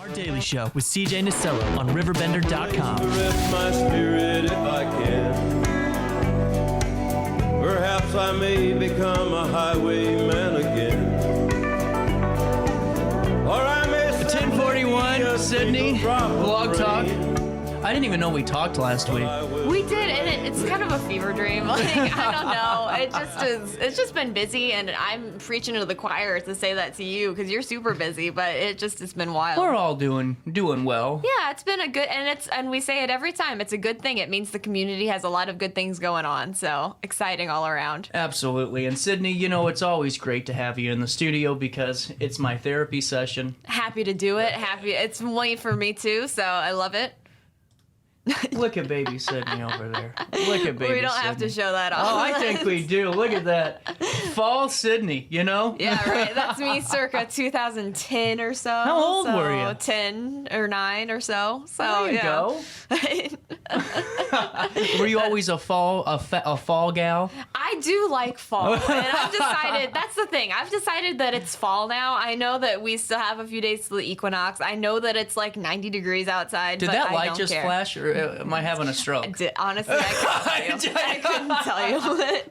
Our Daily Show with CJ Nasello on RiverBender.com. Rest my spirit if I can. Perhaps I may become a highwayman again. Or I may 1041, Sydney, Blog Talk. I didn't even know we talked last week. We did, and it's kind of a fever dream. Like, I don't know. It just is. It's just been busy, and I'm preaching to the choir to say that to you because you're super busy. But it's been wild. We're all doing well. Yeah, it's been a good, and we say it every time. It's a good thing. It means the community has a lot of good things going on. So exciting all around. Absolutely. And Sydney, you know, it's always great to have you in the studio because it's my therapy session. Happy to do it. Happy. It's one for me too. So I love it. Look at baby Sydney over there. Look at baby Sydney. We don't have to show that off. Oh, I think we do. Look at that. Fall Sydney, you know? Yeah, right. That's me circa 2010 or so. How old were you? 10 or 9 or so. So There you go. Were you always a fall gal? I do like fall. And I've decided, that's the thing. I've decided that it's fall now. I know that we still have a few days to the equinox. I know that it's like 90 degrees outside. Did but that I light don't just care. flash, or am I having a stroke? Honestly, I couldn't tell you.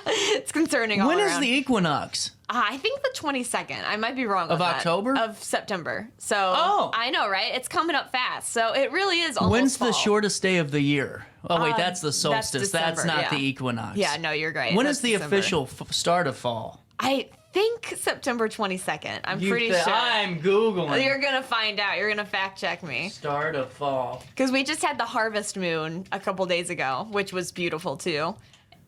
It's concerning all When is around. the equinox? I think the 22nd. I might be wrong Of on that. October? Of September. So Oh. I know, right? It's coming up fast. So it really is almost When's the fall. shortest day of the year? Oh, wait, that's the solstice. That's December, not yeah. the equinox. Yeah, no, you're right. When That's is the December. official start of fall? I think September 22nd. I'm pretty sure. I'm Googling. You're going to find out. You're going to fact check me. Start of fall. Because we just had the harvest moon a couple days ago, which was beautiful too.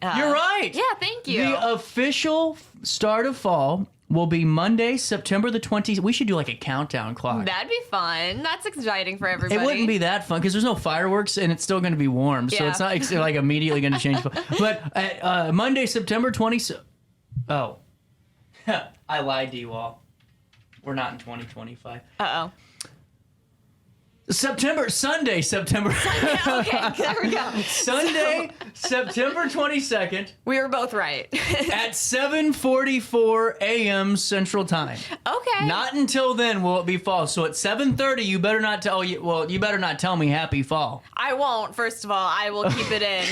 You're right. Yeah, thank you. The official start of fall will be Monday, September the 20th. We should do like a countdown clock. That'd be fun. That's exciting for everybody. It wouldn't be that fun because there's no fireworks and it's still going to be warm. So Yeah. it's not like immediately going to change. But Monday, September 20th. Oh, I lied to you all. We're not in 2025. Uh-oh. Sunday, September. Okay, there we go. Sunday, September 22nd We were both right. at 7:44 a.m. Central Time. Okay. Not until then will it be fall. So at 7:30, you better not tell me happy fall I won't, first of all. I will keep it in.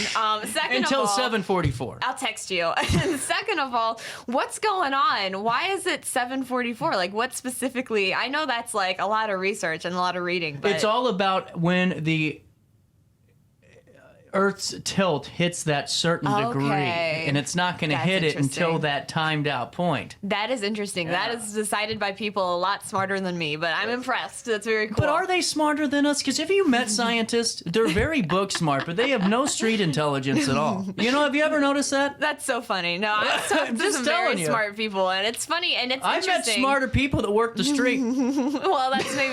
Second until of all, 7:44. I'll text you. And second of all, what's going on? Why is it 7:44? Like, what specifically? I know that's like a lot of research and a lot of reading, but It's all about when the Earth's tilt hits that certain degree, Okay. and it's not going to That's hit it until interesting. that timed out point. that is interesting. Yeah. That is decided by people a lot smarter than me, but I'm impressed. That's very cool. But are they smarter than us? Because if you met scientists, they're very book smart, but they have no street intelligence at all. You know, have you ever noticed that? That's so funny. No, I've talked to just some telling very you. smart people, and it's funny, and it's I've met interesting. smarter people that work the street. Well, that's fair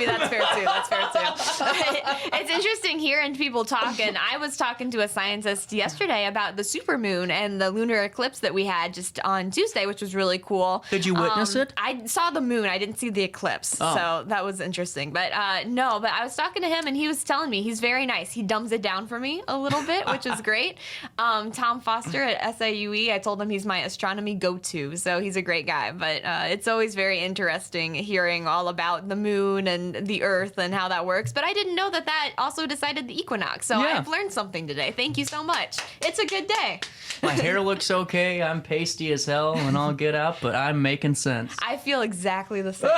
too. That's fair too. It's interesting hearing people talk, and I was talking to a scientist yesterday about the supermoon and the lunar eclipse that we had just on Tuesday, which was really cool. Did you witness it? I saw the moon. I didn't see the eclipse, Oh. so that was interesting. But no, but I was talking to him, and he was telling me he's very nice. He dumbs it down for me a little bit, which is great. Tom Foster at SAUE, I told him he's my astronomy go-to, so he's a great guy. But it's always very interesting hearing all about the moon and the Earth and how that works. But I didn't know that also decided the equinox. So Yeah. I've learned something today. Thank you so much. It's a good day. My hair looks okay. I'm pasty as hell and I'll get out, but I'm making sense. I feel exactly the same.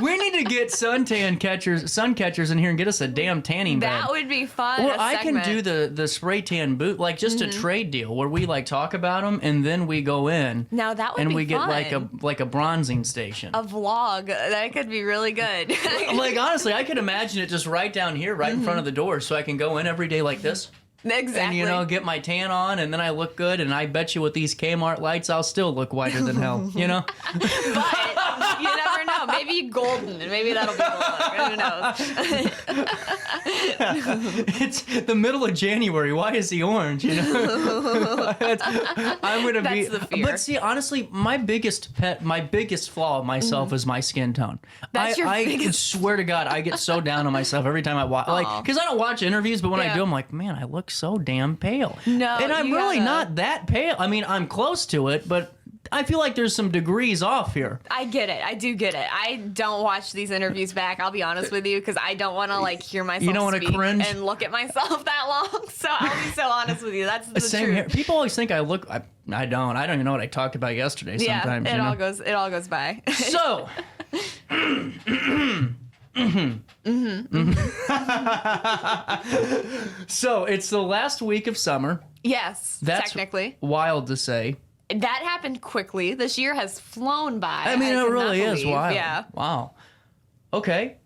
We need to get sun catchers in here and get us a damn tanning bed. That would be fun. Or a I can segment. do the spray tan boot, like just a trade deal where we like talk about them and then we go in Now that would and be we get fun. like a bronzing station. A vlog. That could be really good. Like honestly, I could imagine it just right down here, right in front of the door, so I can go in every day like this. Exactly. And, get my tan on, and then I look good, and I bet you with these Kmart lights, I'll still look whiter than hell, you know? But you never know. Maybe golden, and maybe that'll be the look. Who knows? It's the middle of January. Why is he orange, you know? I'm going to be... That's the fear. But see, honestly, my biggest flaw of myself is my skin tone. That's your I biggest- swear to God, I get so down on myself every time I watch... Like, because I don't watch interviews, but when I Yeah. do, I'm like, man, I look so damn pale. No, and I'm you really gotta- not that pale. I mean, I'm close to it, but I feel like there's some degrees off here. I get it. I do get it. I don't watch these interviews back. I'll be honest with you, because I don't want to like hear myself. You don't want to cringe and look at myself that long. So I'll be so honest with you. That's the Same truth. here. People always think I look. I don't. I don't even know what I talked about yesterday. Sometimes it all goes. It all goes by. So. So it's the last week of summer. Yes, That's technically. wild to say. That happened quickly. This year has flown by. I mean, it cannot really is believe. wild. Yeah. Wow. Okay.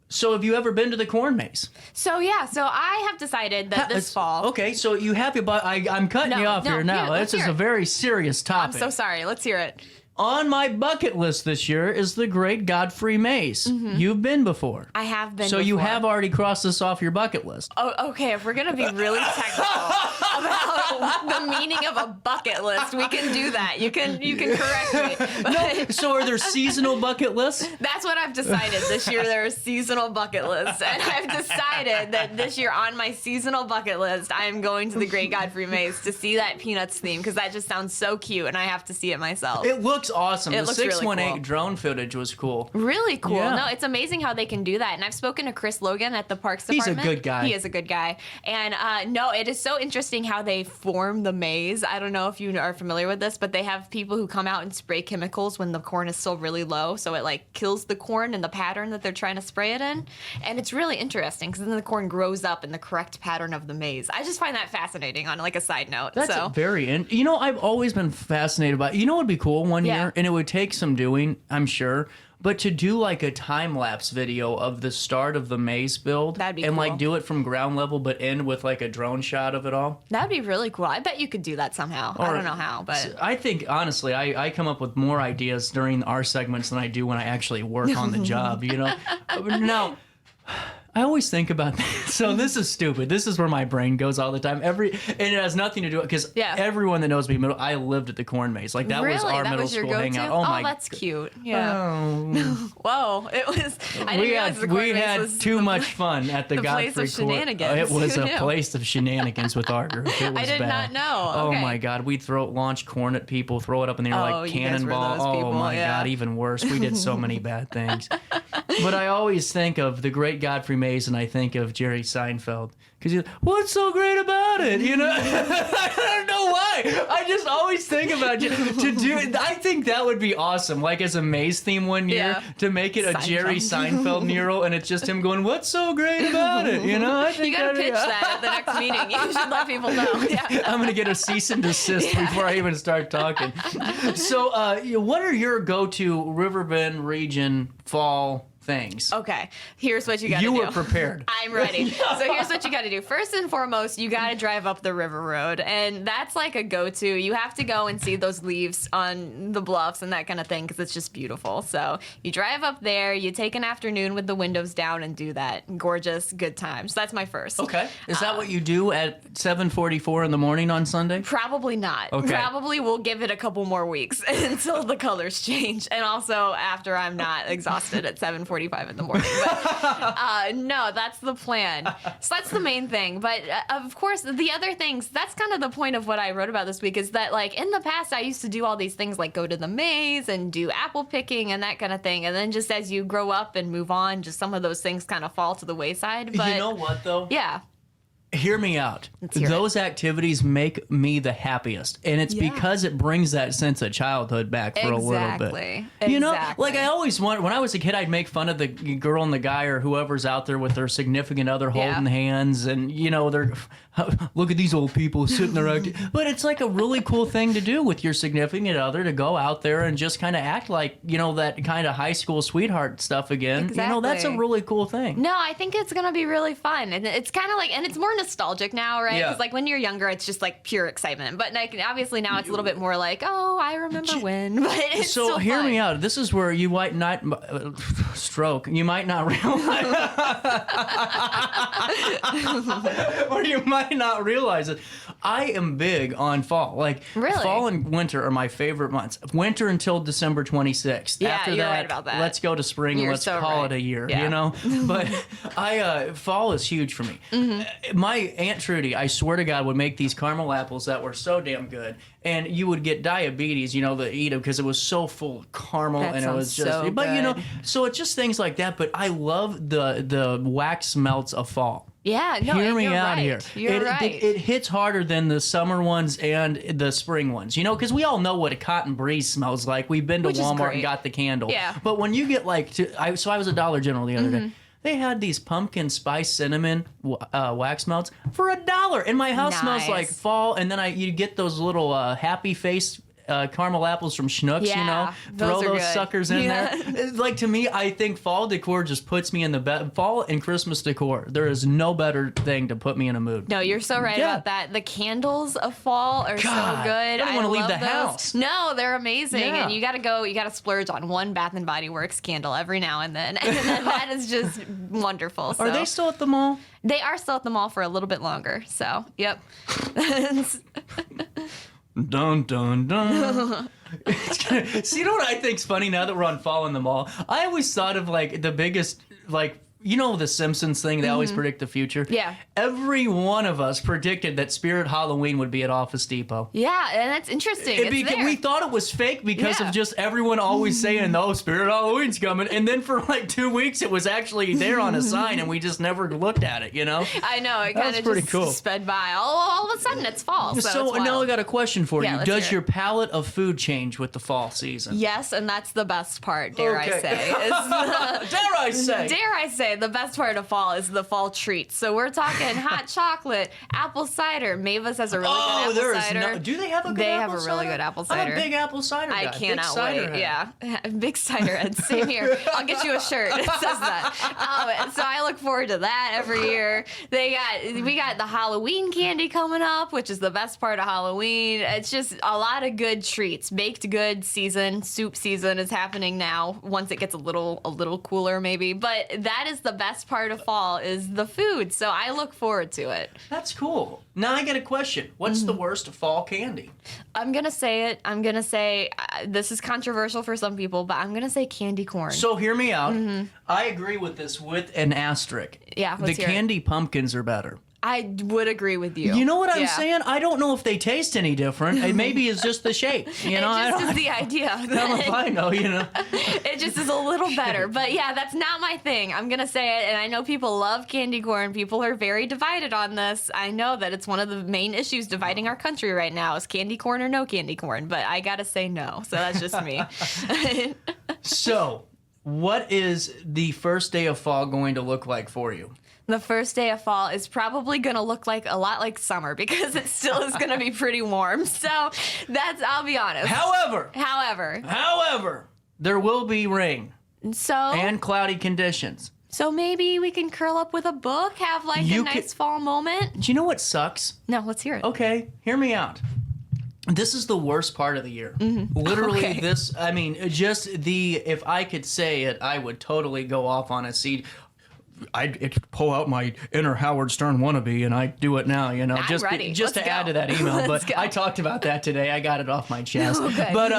So have you ever been to the corn maze? So I have decided that this fall. Okay, so you have your I'm cutting you off here now. let's This is hear a it. very serious I'm topic. so sorry. Let's hear it. On my bucket list this year is the Great Godfrey Maze. You've been before. I have been. So you before. have already crossed this off your bucket list. Oh, okay. If we're gonna be really technical about the meaning of a bucket list, we can do that. You can correct me. But So are there seasonal bucket lists? that's what I've decided. This year there are seasonal bucket lists, and I've decided that this year on my seasonal bucket list, I am going to the Great Godfrey Maze to see that Peanuts theme, because that just sounds so cute, and I have to see it myself. It looks awesome. It The looks really 618 cool. drone footage was cool. Really cool. Yeah. No, it's amazing how they can do that. And I've spoken to Chris Logan at the Parks He's a Department. good guy. He is a good guy. And no, it is so interesting how they form the maze. I don't know if you are familiar with this, but they have people who come out and spray chemicals when the corn is still really low. So it like kills the corn in the pattern that they're trying to spray it in. And it's really interesting because then the corn grows up in the correct pattern of the maze. I just find that fascinating on like a side note. That's so very I've always been fascinated by. What would be cool one Yeah. year, and it would take some doing, I'm sure, but to do like a time lapse video of the start of the maze build, That'd be and cool. like do it from ground level, but end with like a drone shot of it all. that'd be really cool. I bet you could do that somehow. I Or- don't know how, but I think honestly, I come up with more ideas during our segments than I do when I actually work on the job. Now, I always think about this. So this is stupid. This is where my brain goes all the time. And it has nothing to do because Yeah. everyone that knows me, I lived at the corn maze. Like that was really? our That middle was your school go-to? hangout. Oh, my! that's cute. Yeah. Oh. Whoa, it was. I didn't realize the corn we maze had was too the much pla- fun at the the place Godfrey of shenanigans. It was Who a knew? place of shenanigans with our group. It was I did bad. not know. Oh Okay. my God, we'd launch corn at people, throw it up in the air Oh, like you guys were cannonball. those Oh people, my yeah. God, even worse. We did so many bad things. But I always think of the Great Godfrey Maze, and I think of Jerry Seinfeld. Because what's so great about it? I don't know why. I just always think about to do it. I think that would be awesome. Like as a maze theme one year, Yeah. to make it a Jerry Seinfeld mural, and it's just him going, "What's so great about it?" I think You gotta that'd be- pitch that at the next meeting. You should let people know. Yeah. I'm gonna get a cease and desist before I even start talking. So, what are your go-to Riverbend region fall things? Okay, here's what you gotta do. You were prepared. I'm ready. So here's what you got to do. First and foremost, you got to drive up the river road. And that's like a go-to. You have to go and see those leaves on the bluffs and that kind of thing because it's just beautiful. So you drive up there, you take an afternoon with the windows down and do that. Gorgeous, good time. So that's my first. Okay. Is that what you do at 7:44 in the morning on Sunday? Probably not. Okay. Probably we'll give it a couple more weeks until the colors change. And also after I'm not exhausted at 7:45 in the morning. But no, that's the plan. So that's the main thing. But of course, the other things, that's kind of the point of what I wrote about this week is that like in the past, I used to do all these things like go to the maze and do apple picking and that kind of thing. And then just as you grow up and move on, just some of those things kind of fall to the wayside. But You know what though? yeah. Hear me out. hear Those activities make me the happiest, and it's Yeah. because it brings that sense of childhood back for a little bit. Exactly. Like I always wanted, when I was a kid, I'd make fun of the girl and the guy or whoever's out there with their significant other holding hands, and they're look at these old people sitting there acting. But it's like a really cool thing to do with your significant other, to go out there and just kind of act like that kind of high school sweetheart stuff again. That's a Exactly. really cool thing. No, I think it's gonna be really fun, and it's kind of like, and it's more nostalgic now, right? Yeah. Because like when you're younger, it's just like pure excitement, but like obviously now it's a little bit more like, oh, I remember when. But it's So still hear fun. me out. This is where you might not stroke. You might not realize, or you might I not realize it? I am big on fall. Like, Really? fall and winter are my favorite months. Winter until December 26th. Yeah, After you're that, right about that. let's go to spring and You're let's so call right. it a year, Yeah. you know? But fall is huge for me. My Aunt Trudy, I swear to God, would make these caramel apples that were so damn good. And you would get diabetes, to eat them because it was so full of caramel. That and it was sounds just, so but good. so it's just things like that. But I love the wax melts of fall. Yeah, no, Hear and me you're out right. here. You're right. It hits harder than the summer ones and the spring ones, because we all know what a cotton breeze smells like. We've been to Which is Walmart great. and got the candle. Yeah. But when you get so I was at Dollar General the other day. They had these pumpkin spice cinnamon wax melts for $1, and my house smells like Nice. fall. And then you get those little happy face caramel apples from Schnucks, Yeah, throw those are those good. suckers in Yeah. there. It's like, to me, I think fall decor just puts me in the bed. Fall and Christmas decor, there is no better thing to put me in a mood. No, you're so right Yeah. about that. The candles of fall are so God, good. I don't wanna leave love the those. house. No, they're amazing. Yeah. And you gotta splurge on one Bath and Body Works candle every now and then. And then that is just wonderful. So Are they still at the mall? They are still at the mall for a little bit longer. So, yep. Dun dun dun. See, you know what I think's funny now that we're on fall in the mall? I always thought of the biggest the Simpsons thing. They always predict the future. Yeah. Every one of us predicted that Spirit Halloween would be at Office Depot. Yeah, and that's interesting. It's there. We thought it was fake because Yeah. of just everyone always saying, "No, Spirit Halloween's coming," and then for 2 weeks it was actually there on a sign, and we just never looked at it. I know, it That's kind of pretty just cool. sped by. All of a sudden it's fall. So, it's now I wild. got a question for Yeah, you. let's Does hear your palate of food change with the fall season? Yes, and that's the best part, dare I Okay. say. Dare I say? Dare I say, the best part of fall is the fall treats. So we're talking hot chocolate, apple cider. Mavis has a really good apple cider. Do they have a good They apple have a cider? really good apple I'm cider. a big apple cider guy. I Big cannot cider wait. head. Yeah, big cider head. Same here. I'll get you a shirt that says that. So I look forward to that every year. We got the Halloween candy coming up, which is the best part of Halloween. It's just a lot of good treats. Baked good season, soup season is happening now. Once it gets a little cooler, maybe. But that is the best part of fall is the food. So I look forward to it. That's cool. Now I got a question. What's the worst fall candy? I'm gonna say it. I'm gonna say this is controversial for some people, but I'm gonna say candy corn. So hear me out. I agree with this with an asterisk. Yeah, the let's hear it. candy pumpkins are better. I would agree with you. You know what I'm Yeah. saying? I don't know if they taste any different. Maybe it's just the shape. You know, It just I is the idea. don't know if I know. It just is a little better. But yeah, that's not my thing. I'm going to say it. And I know people love candy corn. People are very divided on this. I know that it's one of the main issues dividing our country right now is candy corn or no candy corn. But I got to say no. So that's just me. So, what is the first day of fall going to look like for you? The first day of fall is probably going to look like a lot like summer because it still is going to be pretty warm. So I'll be honest. However, there will be rain and cloudy conditions. So maybe we can curl up with a book, have a nice fall moment. Do you know what sucks? No, let's hear it. Okay, hear me out. This is the worst part of the year. Literally, Okay. if I could say it, I would totally go off on a seed. I'd pull out my inner Howard Stern wannabe, and I'd do it now, I'm ready. just Let's to add go. to that email. Let's But go. I talked about that today. I got it off my chest. Okay. But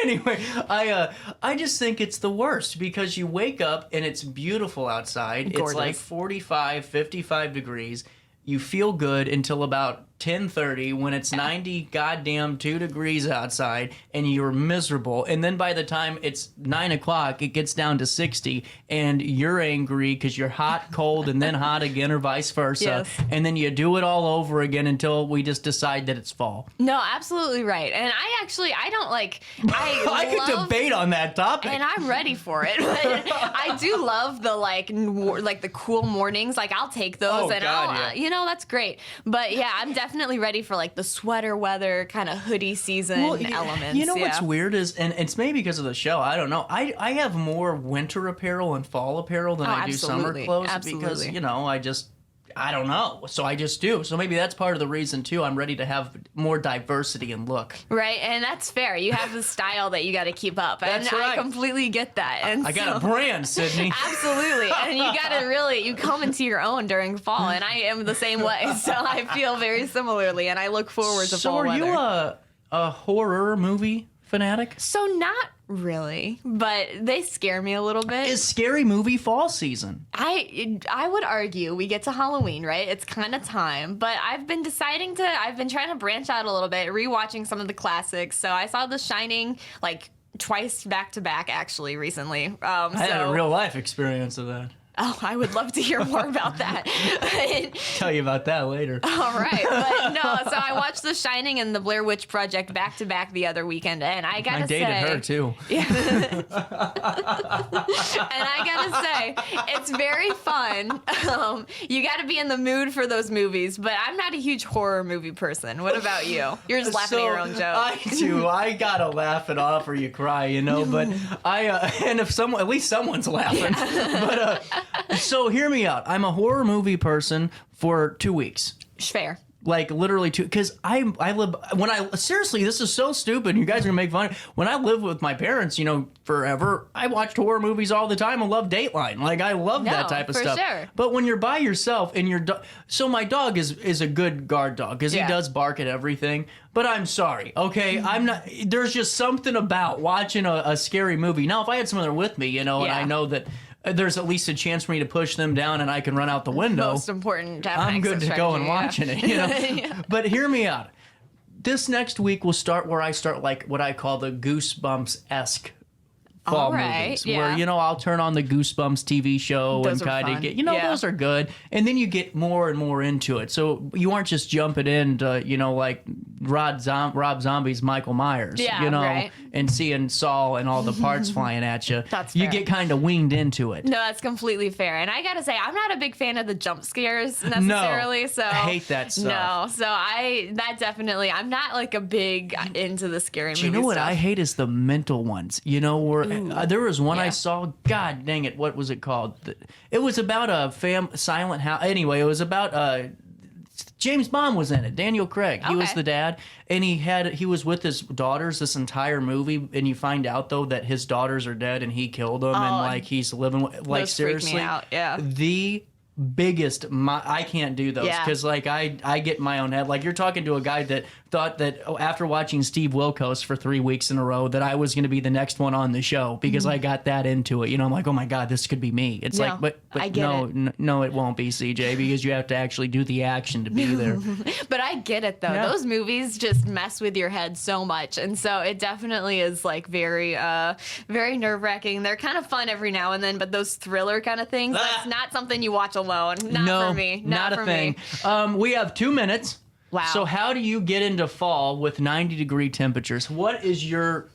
anyway, I just think it's the worst because you wake up and it's beautiful outside. Gorgeous. It's like 45, 55 degrees. You feel good until about 10:30 when it's 90 goddamn 2 degrees outside and you're miserable. And then by the time it's 9 o'clock, it gets down to 60 and you're angry because you're hot, cold, and then hot again or vice versa. Yes. And then you do it all over again until we just decide that it's fall. No, absolutely right. And I don't like. I could debate on that topic. And I'm ready for it. But I do love the the cool mornings. Like I'll take those, Oh, and God, yeah. that's great. But yeah, I'm definitely ready for the sweater weather kind of hoodie season elements. You know yeah. what's weird is, and it's maybe because of the show, I don't know. I have more winter apparel and fall apparel than I do summer absolutely. clothes Absolutely. because I don't know. So I just do. So maybe that's part of the reason, too. I'm ready to have more diversity in look. Right, and that's fair. You have the style that you got to keep up. And That's right. I completely get that. And I got a brand, Sydney. Absolutely. And you got to you come into your own during fall, and I am the same way. So I feel very similarly, and I look forward to fall weather. So are you a horror movie fanatic? So not really, but they scare me a little bit. Is scary movie fall season? I would argue we get to Halloween, right? It's kind of time, but I've been trying to branch out a little bit, rewatching some of the classics. So I saw The Shining like twice back to back actually recently. I had a real life experience of that. Oh, I would love to hear more about that. Tell you about that later. All right. But no, so I watched The Shining and The Blair Witch Project back to back the other weekend, and I gotta say... I dated her, too. Yeah. And I gotta say, it's very fun. You gotta be in the mood for those movies, but I'm not a huge horror movie person. What about you? You're just laughing at your own joke. I do. I gotta laugh it off or you cry, you know, but and if at least someone's laughing. Yeah. But, so hear me out. I'm a horror movie person for 2 weeks. Fair. Like literally because I live seriously, this is so stupid. You guys are gonna make fun. When I lived with my parents, you know, forever, I watched horror movies all the time and loved Dateline. Like I love that type of stuff. Sure. But when you're by yourself and so my dog is a good guard dog because he does bark at everything. But I'm sorry, okay? I'm not. There's just something about watching a scary movie. Now, if I had someone there with me, you know, and I know that there's at least a chance for me to push them down and I can run out the window. Most important to have an I'm good to go and watching it, you know. Yeah. But hear me out. This next week will start where I start like what I call the Goosebumps-esque fall movies, where, you know, I'll turn on the Goosebumps TV show those and kind of get, you know, Yeah. those are good. And then you get more and more into it. So you aren't just jumping into, you know, like Rob Zombie's Michael Myers, you know, and seeing Saul and all the parts flying at you. That's You fair. get kind of winged into it. No, that's completely fair. And I gotta say, I'm not a big fan of the jump scares necessarily. So I hate that stuff. No, so I'm not like a big into the scary movie. You know what stuff. I hate is the mental ones. You know, where there was one I saw. God dang it! What was it called? It was about a silent house. Anyway, it was about James Bond was in it. Daniel Craig. He was the dad, and he was with his daughters this entire movie. And you find out though that his daughters are dead, and he killed them, and like he's living like those seriously. freak me out. Yeah. The biggest I can't do those because like I get in my own head. Like you're talking to a guy that thought that after watching Steve Wilkos for 3 weeks in a row that I was going to be the next one on the show because I got that into it. You know, I'm like, oh my God, this could be me. It's like, but I get no, it won't be, CJ, because you have to actually do the action to be there. But I get it though. Yeah. Those movies just mess with your head so much, and so it definitely is like very nerve-wracking. They're kind of fun every now and then, but those thriller kind of things, that's not something you watch alone. Not for me. Not a for thing. me. We have 2 minutes. Wow. So how do you get into fall with 90-degree temperatures? What is your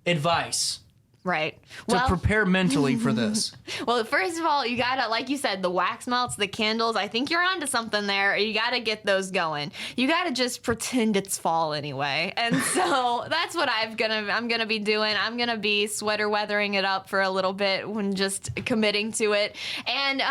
advice Right. to prepare mentally for this? Well, first of all, you gotta, like you said, the wax melts, the candles. I think you're onto something there. You gotta get those going. You gotta just pretend it's fall anyway. And so that's what I'm gonna be doing. I'm gonna be sweater weathering it up for a little bit when just committing to it. And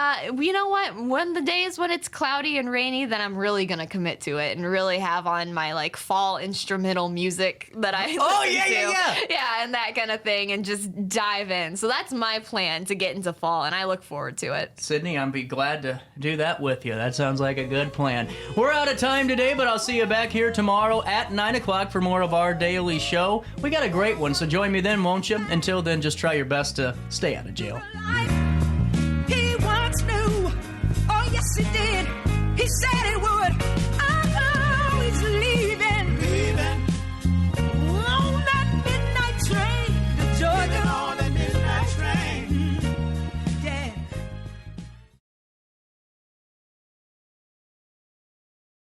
you know what? When the days when it's cloudy and rainy, then I'm really gonna commit to it and really have on my like fall instrumental music that I listen to. Yeah, and that kind of thing, and just dive in. So that's my plan to get into fall, and I look forward to it. Sydney, I'd be glad to do that with you. That sounds like a good plan. We're out of time today, but I'll see you back here tomorrow at 9 o'clock for more of our daily show. We got a great one, so join me then, won't you? Until then, just try your best to stay out of jail. He once knew, oh yes he did, he said he would.